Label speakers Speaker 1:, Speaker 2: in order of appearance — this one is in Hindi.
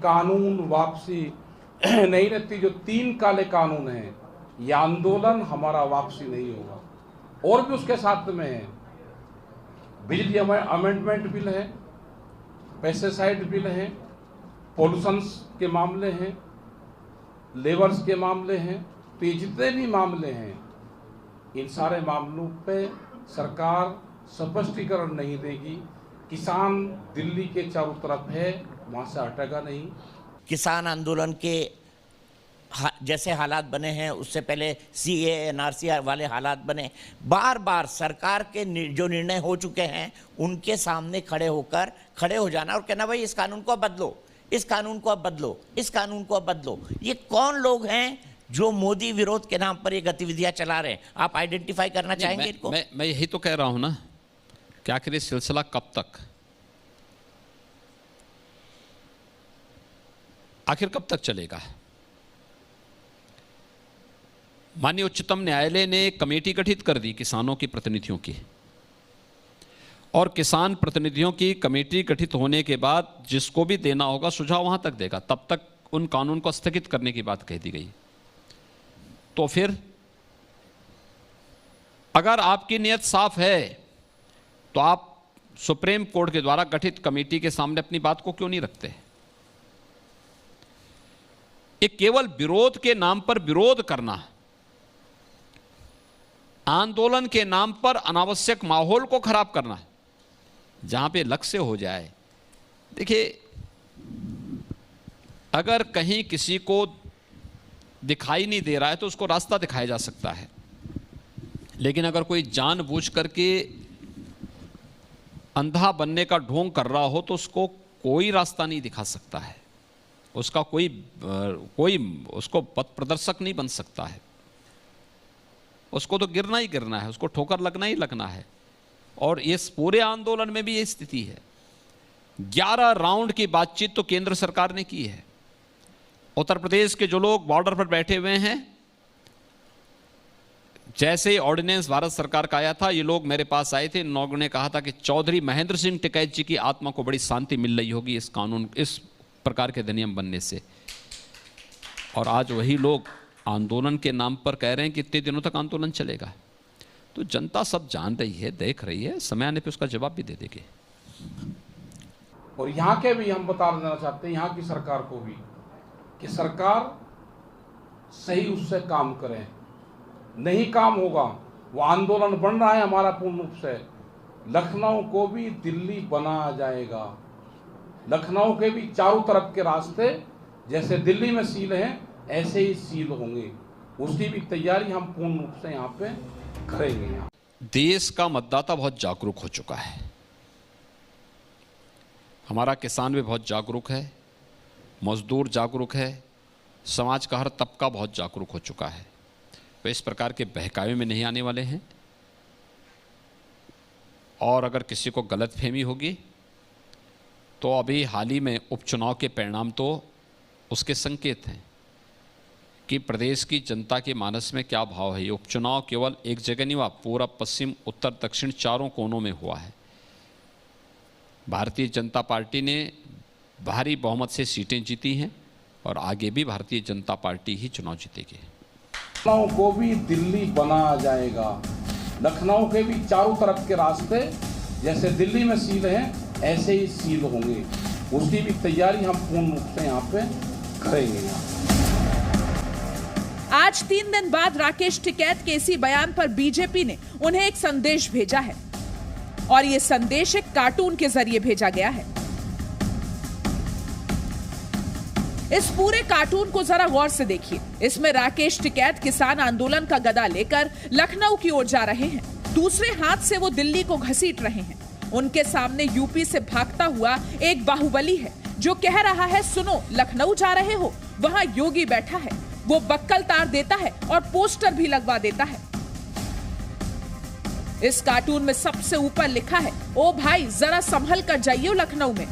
Speaker 1: कानून वापसी नहीं रहती, जो 3 काले कानून हैं, ये आंदोलन हमारा वापसी नहीं होगा। और भी उसके साथ में है, बिजली अमेंडमेंट बिल है, पेस्टिसाइड बिल है, पॉल्यूशन के मामले हैं, लेबर्स के मामले हैं। तो ये जितने भी मामले हैं, इन सारे मामलों पे सरकार स्पष्टीकरण नहीं देगी। किसान दिल्ली के चारों तरफ है, वहाँ से हटेगा नहीं।
Speaker 2: किसान आंदोलन के जैसे हालात बने हैं, उससे पहले CAA NRC वाले हालात बने, बार बार सरकार के जो निर्णय हो चुके हैं उनके सामने खड़े हो जाना और कहना भाई इस कानून को अब बदलो, इस कानून को अब बदलो, इस कानून को अब बदलो। ये कौन लोग हैं जो मोदी विरोध के नाम पर ये गतिविधियां चला रहे हैं? आप आइडेंटिफाई करना चाहेंगे इनको?
Speaker 3: मैं यही तो कह रहा हूं ना कि आखिर ये सिलसिला कब तक, आखिर कब तक चलेगा? माननीय उच्चतम न्यायालय ने कमेटी गठित कर दी किसानों की प्रतिनिधियों की, और किसान प्रतिनिधियों की कमेटी गठित होने के बाद जिसको भी देना होगा सुझाव वहां तक देगा, तब तक उन कानून को स्थगित करने की बात कह दी गई। तो फिर अगर आपकी नियत साफ है तो आप सुप्रीम कोर्ट के द्वारा गठित कमेटी के सामने अपनी बात को क्यों नहीं रखते? ये केवल विरोध के नाम पर विरोध करना, आंदोलन के नाम पर अनावश्यक माहौल को खराब करना, जहां पे लक्ष्य हो जाए। देखिए, अगर कहीं किसी को दिखाई नहीं दे रहा है तो उसको रास्ता दिखाया जा सकता है, लेकिन अगर कोई जानबूझ करके अंधा बनने का ढोंग कर रहा हो तो उसको कोई रास्ता नहीं दिखा सकता है, उसका कोई उसको पथ प्रदर्शक नहीं बन सकता है। उसको तो गिरना ही गिरना है, उसको ठोकर लगना ही लगना है। और इस पूरे आंदोलन में भी ये स्थिति है। 11 राउंड की बातचीत तो केंद्र सरकार ने की है। उत्तर प्रदेश के जो लोग बॉर्डर पर बैठे हुए हैं, जैसे ऑर्डिनेंस भारत सरकार का आया था, ये लोग मेरे पास आए थे। इन लोगों ने कहा था कि चौधरी महेंद्र सिंह टिकैत जी की आत्मा को बड़ी शांति मिल रही होगी इस कानून, इस प्रकार के अधिनियम बनने से। और आज वही लोग आंदोलन के नाम पर कह रहे हैं कि इतने दिनों तक आंदोलन चलेगा। तो जनता सब जान रही है, देख रही है, समय आने पे उसका जवाब भी दे देगी।
Speaker 1: और यहाँ के भी हम बता देना चाहते हैं, यहाँ की सरकार को भी, कि सरकार सही उससे काम करें। नहीं काम होगा, वो आंदोलन बन रहा है हमारा पूर्ण रूप से। लखनऊ को भी दिल्ली बनाया जाएगा। लखनऊ के भी चारों तरफ के रास्ते जैसे दिल्ली में सील हैं, ऐसे ही सील होंगे। उसकी भी तैयारी हम पूर्ण रूप से यहाँ पे करेंगे।
Speaker 3: देश का मतदाता बहुत जागरूक हो चुका है, हमारा किसान भी बहुत जागरूक है, मजदूर जागरूक है, समाज का हर तबका बहुत जागरूक हो चुका है। वे इस प्रकार के बहकावे में नहीं आने वाले हैं। और अगर किसी को गलतफहमी होगी तो अभी हाल ही में उपचुनाव के परिणाम तो उसके संकेत हैं कि प्रदेश की जनता के मानस में क्या भाव है। ये उपचुनाव केवल एक जगह नहीं हुआ, पूरा पश्चिम उत्तर दक्षिण चारों कोनों में हुआ है। भारतीय जनता पार्टी ने भारी बहुमत से सीटें जीती हैं और आगे भी भारतीय जनता पार्टी ही चुनाव जीतेगी।
Speaker 1: लखनऊ को भी दिल्ली बनाया जाएगा। लखनऊ के भी चारों तरफ के रास्ते जैसे दिल्ली में सील हैं, ऐसे ही सील होंगे। उसकी भी तैयारी हम पूर्ण रूप से यहाँ पे करेंगे।
Speaker 4: आज 3 दिन बाद राकेश टिकैत के इसी बयान पर बीजेपी ने उन्हें एक संदेश भेजा है, और ये संदेश एक कार्टून के जरिए भेजा गया है। इस पूरे कार्टून को जरा गौर से देखिए। इसमें राकेश टिकैत किसान आंदोलन का गदा लेकर लखनऊ की ओर जा रहे हैं, दूसरे हाथ से वो दिल्ली को घसीट रहे हैं। उनके सामने यूपी से भागता हुआ एक बाहुबली है जो कह रहा है, सुनो लखनऊ जा रहे हो, वहां योगी बैठा है। वो बक्कल तार देता है और पोस्टर भी लगवा देता है। इस कार्टून में सबसे ऊपर लिखा है, ओ भाई जरा संभल कर जाइयो लखनऊ में।